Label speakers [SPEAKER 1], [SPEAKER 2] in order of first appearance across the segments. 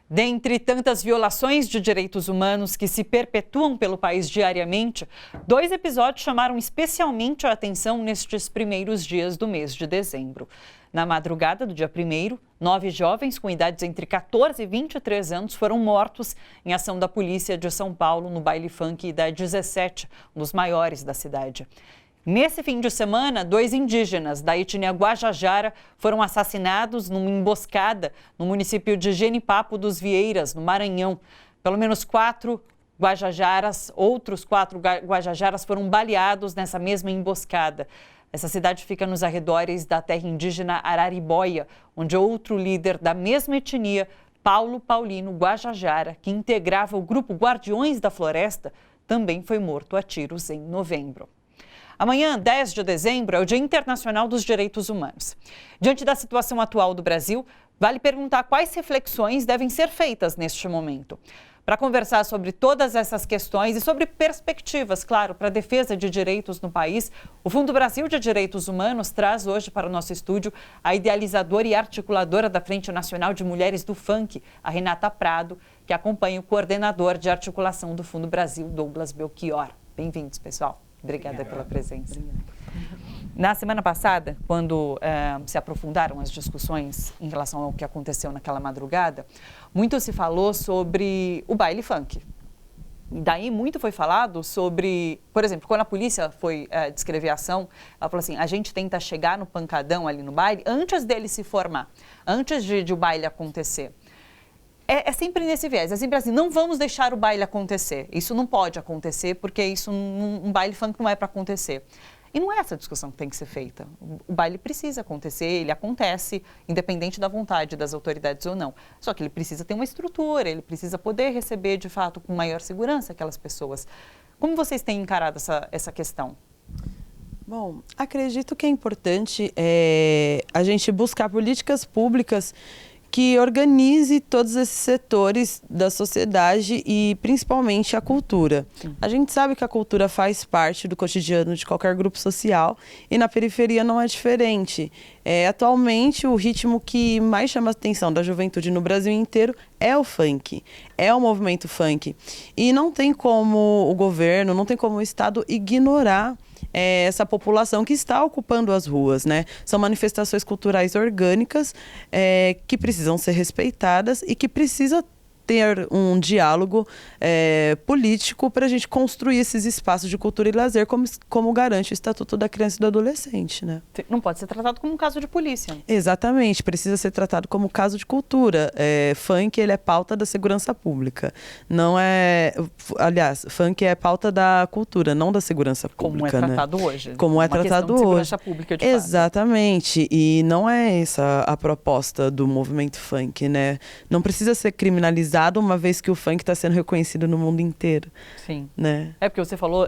[SPEAKER 1] Dentre tantas violações de direitos humanos que se perpetuam pelo país diariamente, 2 episódios chamaram especialmente a atenção nestes primeiros dias do mês de dezembro. Na madrugada do dia 1º, 9 jovens com idades entre 14 e 23 anos foram mortos em ação da polícia de São Paulo no baile funk da 17, um dos maiores da cidade. Nesse fim de semana, 2 indígenas da etnia Guajajara foram assassinados numa emboscada no município de Genipapo dos Vieiras, no Maranhão. Pelo menos 4 Guajajaras, outros 4 Guajajaras foram baleados nessa mesma emboscada. Essa cidade fica nos arredores da terra indígena Araribóia, onde outro líder da mesma etnia, Paulo Paulino Guajajara, que integrava o grupo Guardiões da Floresta, também foi morto a tiros em novembro. Amanhã, 10 de dezembro, é o Dia Internacional dos Direitos Humanos. Diante da situação atual do Brasil, vale perguntar quais reflexões devem ser feitas neste momento. Para conversar sobre todas essas questões e sobre perspectivas, claro, para a defesa de direitos no país, o Fundo Brasil de Direitos Humanos traz hoje para o nosso estúdio a idealizadora e articuladora da Frente Nacional de Mulheres do Funk, a Renata Prado, que acompanha o coordenador de articulação do Fundo Brasil, Douglas Belchior. Bem-vindos, pessoal. Obrigada pela presença. Na semana passada, quando se aprofundaram as discussões em relação ao que aconteceu naquela madrugada, muito se falou sobre o baile funk. Daí muito foi falado sobre, por exemplo, quando a polícia foi descrever a ação, ela falou assim, a gente tenta chegar no pancadão ali no baile antes dele se formar, antes de o baile acontecer. É sempre nesse viés, é sempre assim, não vamos deixar o baile acontecer. Isso não pode acontecer, porque isso um baile funk não é para acontecer. E não é essa discussão que tem que ser feita. O baile precisa acontecer, ele acontece, independente da vontade das autoridades ou não. Só que ele precisa ter uma estrutura, ele precisa poder receber, de fato, com maior segurança aquelas pessoas. Como vocês têm encarado essa questão?
[SPEAKER 2] Bom, acredito que é importante a gente buscar políticas públicas que organize todos esses setores da sociedade e principalmente a cultura. A gente sabe que a cultura faz parte do cotidiano de qualquer grupo social e na periferia não é diferente. Atualmente, o ritmo que mais chama a atenção da juventude no Brasil inteiro é o funk, é o movimento funk. E não tem como o governo, não tem como o Estado ignorar essa população que está ocupando as ruas, né? São manifestações culturais orgânicas que precisam ser respeitadas e que precisa ter um diálogo político para a gente construir esses espaços de cultura e lazer como garante o Estatuto da Criança e do Adolescente, né?
[SPEAKER 1] Não pode ser tratado como um caso de polícia.
[SPEAKER 2] Exatamente, precisa ser tratado como caso de cultura. Funk, ele é pauta da segurança pública. Não é... Aliás, funk é pauta da cultura, não da segurança pública.
[SPEAKER 1] Como é tratado hoje.
[SPEAKER 2] Como é tratado hoje.
[SPEAKER 1] Segurança pública, de fato.
[SPEAKER 2] Exatamente. E não é essa a proposta do movimento funk, né? Não precisa ser criminalizado uma vez que o funk está sendo reconhecido no mundo inteiro.
[SPEAKER 1] Sim.
[SPEAKER 2] Né?
[SPEAKER 1] Porque você falou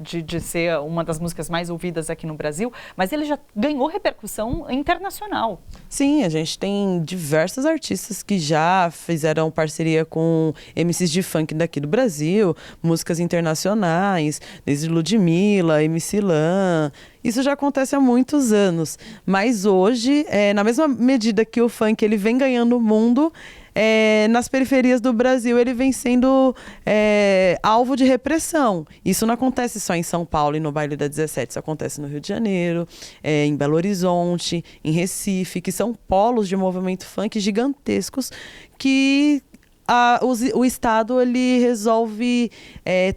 [SPEAKER 1] de ser uma das músicas mais ouvidas aqui no Brasil, mas ele já ganhou repercussão internacional.
[SPEAKER 2] Sim, a gente tem diversos artistas que já fizeram parceria com MCs de funk daqui do Brasil, músicas internacionais, desde Ludmilla, MC Lan. Isso já acontece há muitos anos, mas hoje, na mesma medida que o funk ele vem ganhando o mundo, nas periferias do Brasil ele vem sendo alvo de repressão. Isso não acontece só em São Paulo e no baile da 17, isso acontece no Rio de Janeiro, em Belo Horizonte, em Recife, que são polos de movimento funk gigantescos que o Estado ele resolve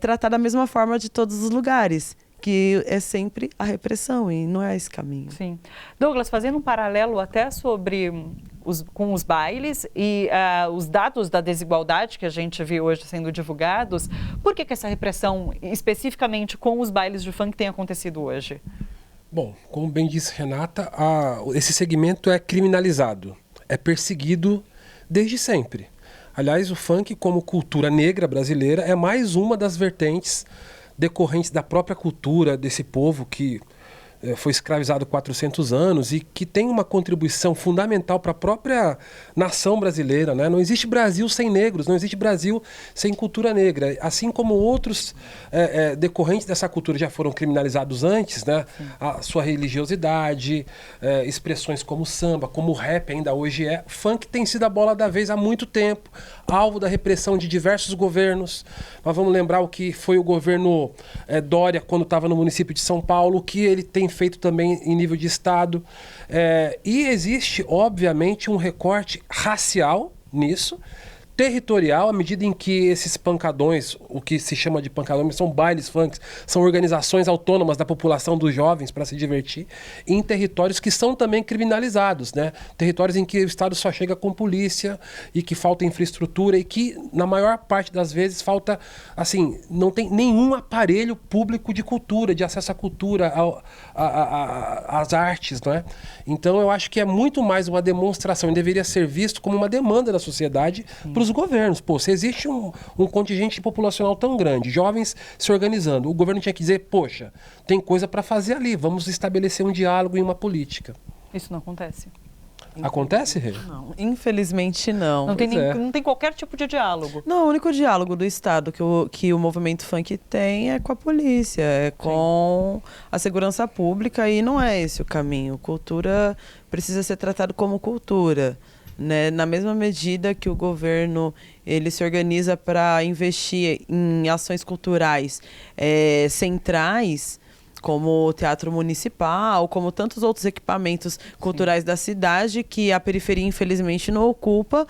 [SPEAKER 2] tratar da mesma forma de todos os lugares, que é sempre a repressão e não é esse caminho.
[SPEAKER 1] Sim. Douglas, fazendo um paralelo até com os bailes e os dados da desigualdade que a gente viu hoje sendo divulgados, por que essa repressão, especificamente com os bailes de funk, tem acontecido hoje?
[SPEAKER 3] Bom, como bem disse Renata, esse segmento é criminalizado, é perseguido desde sempre. Aliás, o funk, como cultura negra brasileira, é mais uma das vertentes decorrentes da própria cultura desse povo que foi escravizado 400 anos e que tem uma contribuição fundamental para a própria nação brasileira, né? Não existe Brasil sem negros, não existe Brasil sem cultura negra. Assim como outros decorrentes dessa cultura já foram criminalizados antes, né? A sua religiosidade, expressões como samba, como o rap ainda hoje é. Funk tem sido a bola da vez há muito tempo, alvo da repressão de diversos governos. Nós vamos lembrar o que foi o governo Dória quando estava no município de São Paulo, o que ele tem feito também em nível de estado. E existe, obviamente, um recorte racial nisso, territorial, à medida em que esses pancadões, o que se chama de pancadões, são bailes funks, são organizações autônomas da população dos jovens para se divertir, em territórios que são também criminalizados, né? Territórios em que o Estado só chega com polícia e que falta infraestrutura e que, na maior parte das vezes, falta, assim, não tem nenhum aparelho público de cultura, de acesso à cultura, às artes, não é? Então, eu acho que é muito mais uma demonstração e deveria ser visto como uma demanda da sociedade para os governos. Pô, se existe um contingente populacional tão grande, jovens se organizando, o governo tinha que dizer, poxa, tem coisa para fazer ali, vamos estabelecer um diálogo e uma política.
[SPEAKER 1] Isso não acontece.
[SPEAKER 3] Acontece, Rê?
[SPEAKER 2] Não, infelizmente não.
[SPEAKER 1] Não tem qualquer tipo de diálogo.
[SPEAKER 2] Não, o único diálogo do Estado que o movimento funk tem é com a polícia, é com a segurança pública, e não é esse o caminho. Cultura precisa ser tratado como cultura, né? Na mesma medida que o governo ele se organiza para investir em ações culturais centrais, como o Teatro Municipal, como tantos outros equipamentos culturais da cidade, que a periferia, infelizmente, não ocupa,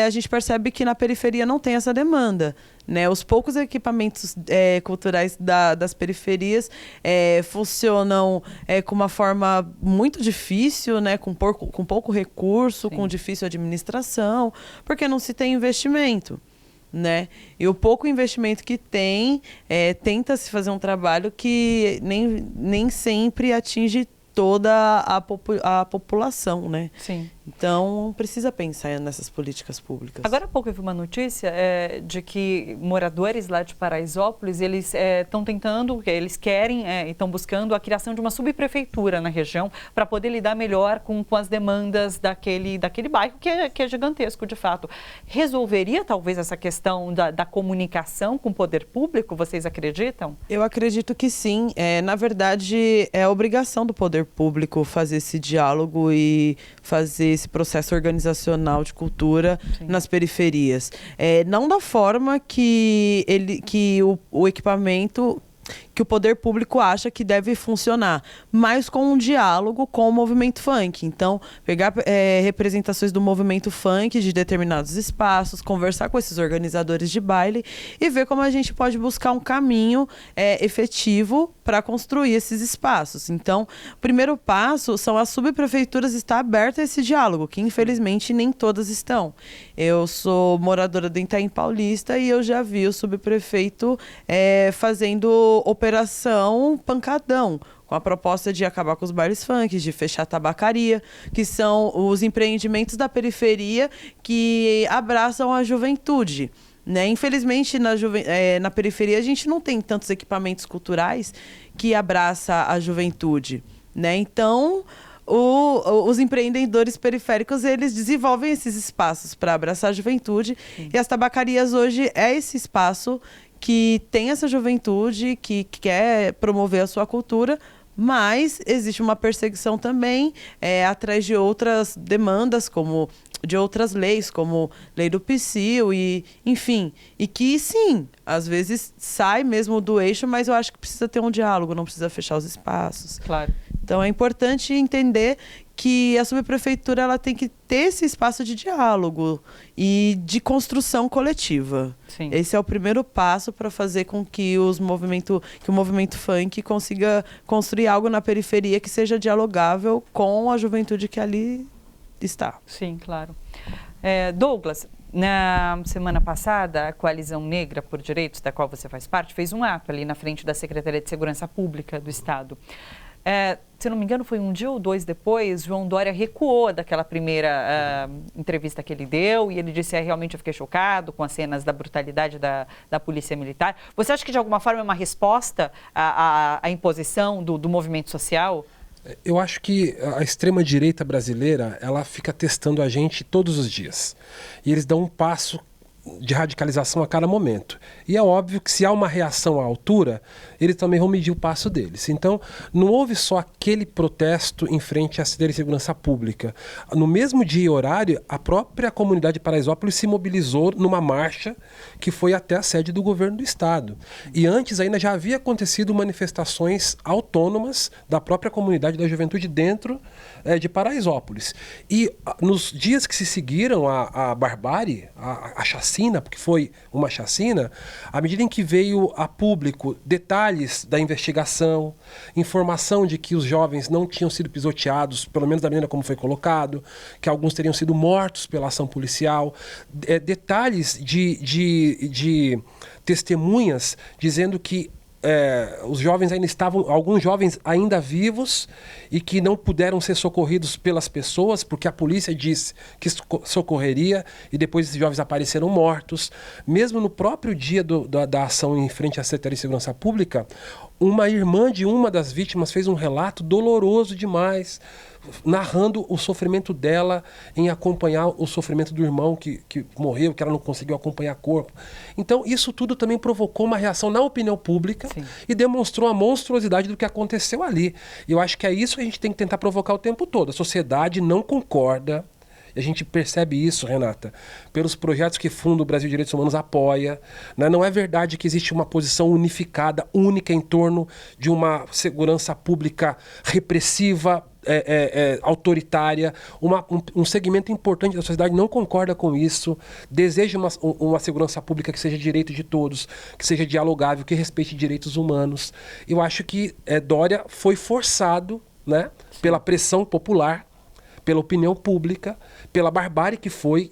[SPEAKER 2] a gente percebe que na periferia não tem essa demanda, né? Os poucos equipamentos culturais das periferias funcionam com uma forma muito difícil, né? Com pouco recurso, com difícil administração, porque não se tem investimento, né? E o pouco investimento que tem, tenta-se fazer um trabalho que nem sempre atinge toda a população, né?
[SPEAKER 1] Sim.
[SPEAKER 2] Então, precisa pensar nessas políticas públicas.
[SPEAKER 1] Agora há pouco eu vi uma notícia de que moradores lá de Paraisópolis, eles estão tentando, eles querem e estão buscando a criação de uma subprefeitura na região para poder lidar melhor com as demandas daquele bairro que é gigantesco, de fato. Resolveria, talvez, essa questão da comunicação com o poder público, vocês acreditam?
[SPEAKER 2] Eu acredito que sim. Na verdade, é obrigação do poder público fazer esse diálogo e fazer esse processo organizacional de cultura nas periferias. Não da forma que o equipamento, que o poder público acha que deve funcionar, mas com um diálogo com o movimento funk. Então, pegar representações do movimento funk de determinados espaços, conversar com esses organizadores de baile e ver como a gente pode buscar um caminho efetivo para construir esses espaços. Então, o primeiro passo são as subprefeituras estar abertas a esse diálogo, que infelizmente nem todas estão. Eu sou moradora do Itaim Paulista e eu já vi o subprefeito fazendo operação pancadão, com a proposta de acabar com os bailes funk, de fechar a tabacaria, que são os empreendimentos da periferia que abraçam a juventude, né? Infelizmente, na periferia, a gente não tem tantos equipamentos culturais que abraça a juventude, né? Então, os empreendedores periféricos, eles desenvolvem esses espaços para abraçar a juventude. E as tabacarias hoje é esse espaço que tem essa juventude, que quer promover a sua cultura, mas existe uma perseguição também atrás de outras demandas, como de outras leis, como lei do Psil, e enfim. E que, sim, às vezes sai mesmo do eixo, mas eu acho que precisa ter um diálogo, não precisa fechar os espaços.
[SPEAKER 1] Claro.
[SPEAKER 2] Então, é importante entender que a subprefeitura ela tem que ter esse espaço de diálogo e de construção coletiva.
[SPEAKER 1] Sim.
[SPEAKER 2] Esse é o primeiro passo para fazer com que o movimento funk consiga construir algo na periferia que seja dialogável com a juventude que ali está.
[SPEAKER 1] Sim, claro. Douglas, na semana passada, a Coalizão Negra por Direitos, da qual você faz parte, fez um ato ali na frente da Secretaria de Segurança Pública do Estado. Se não me engano, foi um dia ou dois depois, João Dória recuou daquela primeira entrevista que ele deu e ele disse, realmente eu fiquei chocado com as cenas da brutalidade da polícia militar. Você acha que de alguma forma é uma resposta à imposição do movimento social?
[SPEAKER 3] Eu acho que a extrema-direita brasileira, ela fica testando a gente todos os dias. E eles dão um passo de radicalização a cada momento. E é óbvio que se há uma reação à altura, eles também vão medir o passo deles. Então, não houve só aquele protesto em frente à Secretaria de Segurança Pública. No mesmo dia e horário, a própria comunidade de Paraisópolis se mobilizou numa marcha que foi até a sede do governo do estado. E antes ainda já havia acontecido manifestações autônomas da própria comunidade da juventude dentro de Paraisópolis. E nos dias que se seguiram à barbárie, a chacina, porque foi uma chacina, à medida em que veio a público detalhes da investigação, informação de que os jovens não tinham sido pisoteados, pelo menos da maneira como foi colocado, que alguns teriam sido mortos pela ação policial, detalhes de testemunhas dizendo que os jovens ainda estavam, alguns jovens ainda vivos e que não puderam ser socorridos pelas pessoas porque a polícia disse que socorreria e depois esses jovens apareceram mortos. Mesmo no próprio dia da ação em frente à Secretaria de Segurança Pública, uma irmã de uma das vítimas fez um relato doloroso demais, narrando o sofrimento dela em acompanhar o sofrimento do irmão que morreu, que ela não conseguiu acompanhar corpo. Então, isso tudo também provocou uma reação na opinião pública. Sim. E demonstrou a monstruosidade do que aconteceu ali. E eu acho que é isso que a gente tem que tentar provocar o tempo todo. A sociedade não concorda. E a gente percebe isso, Renata, pelos projetos que Fundo Brasil Direitos Humanos apoia. Né? Não é verdade que existe uma posição unificada, única em torno de uma segurança pública repressiva, autoritária. Um segmento importante da sociedade não concorda com isso, deseja uma segurança pública que seja direito de todos, que seja dialogável, que respeite direitos humanos. Eu acho que Dória foi forçado, né, pela pressão popular, pela opinião pública, pela barbárie que foi,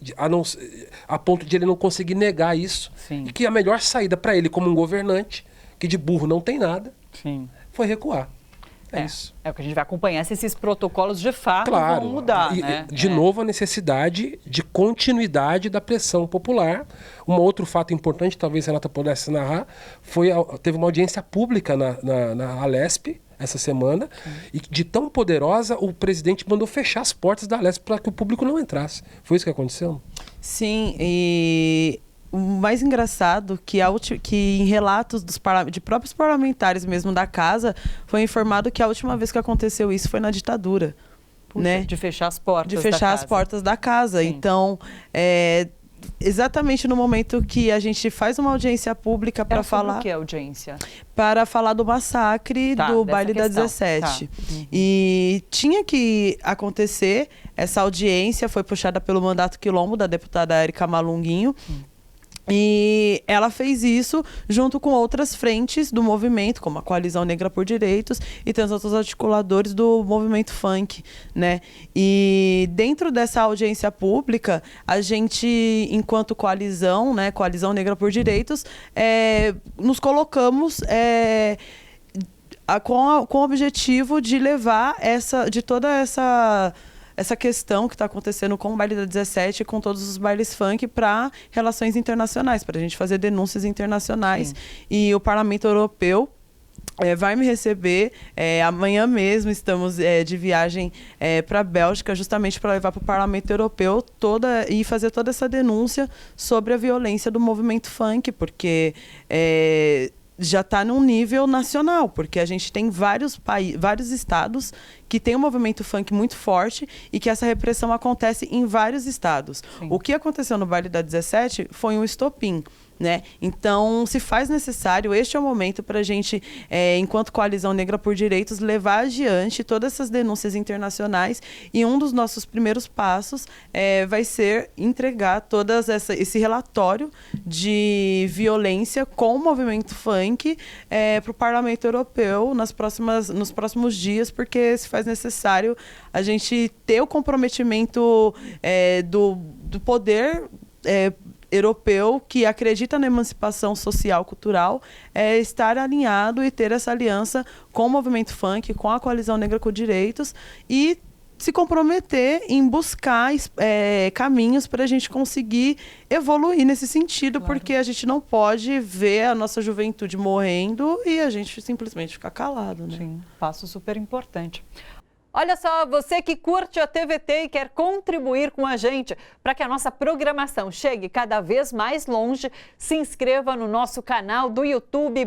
[SPEAKER 3] a ponto de ele não conseguir negar isso. Sim. E que a melhor saída para ele como um governante, que de burro não tem nada, sim, foi recuar. Isso.
[SPEAKER 1] É o que a gente vai acompanhar se esses protocolos de fato vão mudar. Né?
[SPEAKER 3] De novo, a necessidade de continuidade da pressão popular. Um outro fato importante, talvez a Renata pudesse narrar, teve uma audiência pública na Alesp essa semana, e de tão poderosa, o presidente mandou fechar as portas da Alesp para que o público não entrasse. Foi isso que aconteceu?
[SPEAKER 2] Sim, e o mais engraçado que em relatos de próprios parlamentares mesmo da casa, foi informado que a última vez que aconteceu isso foi na ditadura.
[SPEAKER 1] Puxa, né? De fechar as portas
[SPEAKER 2] da casa. Sim. Então, exatamente no momento que a gente faz uma audiência pública para falar...
[SPEAKER 1] O que é audiência?
[SPEAKER 2] Para falar do massacre do baile da 17. Tá. Uhum. E tinha que acontecer, essa audiência foi puxada pelo Mandato Quilombo, da deputada Érica Malunguinho. E ela fez isso junto com outras frentes do movimento, como a Coalizão Negra por Direitos e tantos outros articuladores do movimento funk, né? E dentro dessa audiência pública, a gente, enquanto coalizão, né, Coalizão Negra por Direitos, nos colocamos com o objetivo de levar toda essa questão que está acontecendo com o baile da 17 e com todos os bailes funk para relações internacionais, para a gente fazer denúncias internacionais. Sim. E o Parlamento Europeu vai me receber. Amanhã mesmo estamos de viagem para a Bélgica, justamente para levar para o Parlamento Europeu e fazer toda essa denúncia sobre a violência do movimento funk, porque já está num nível nacional, porque a gente tem vários estados que tem um movimento funk muito forte e que essa repressão acontece em vários estados. Sim. O que aconteceu no baile da 17 foi um estopim, né? Então, se faz necessário, este é o momento para a gente, enquanto Coalizão Negra por Direitos, levar adiante todas essas denúncias internacionais, e um dos nossos primeiros passos vai ser entregar esse relatório de violência com o movimento funk para o Parlamento Europeu nos próximos dias, porque se faz necessário a gente ter o comprometimento do poder europeu que acredita na emancipação social, cultural, é estar alinhado e ter essa aliança com o movimento funk, com a Coalizão Negra com Direitos e se comprometer em buscar caminhos para a gente conseguir evoluir nesse sentido, claro. Porque a gente não pode ver a nossa juventude morrendo e a gente simplesmente ficar calado, né?
[SPEAKER 1] Sim, passo super importante. Olha só, você que curte a TVT e quer contribuir com a gente para que a nossa programação chegue cada vez mais longe, se inscreva no nosso canal do YouTube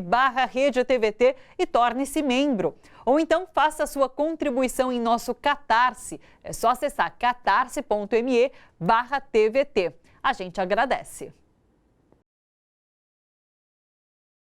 [SPEAKER 1] /Rede TVT e torne-se membro. Ou então faça a sua contribuição em nosso Catarse. É só acessar catarse.me/TVT. A gente agradece.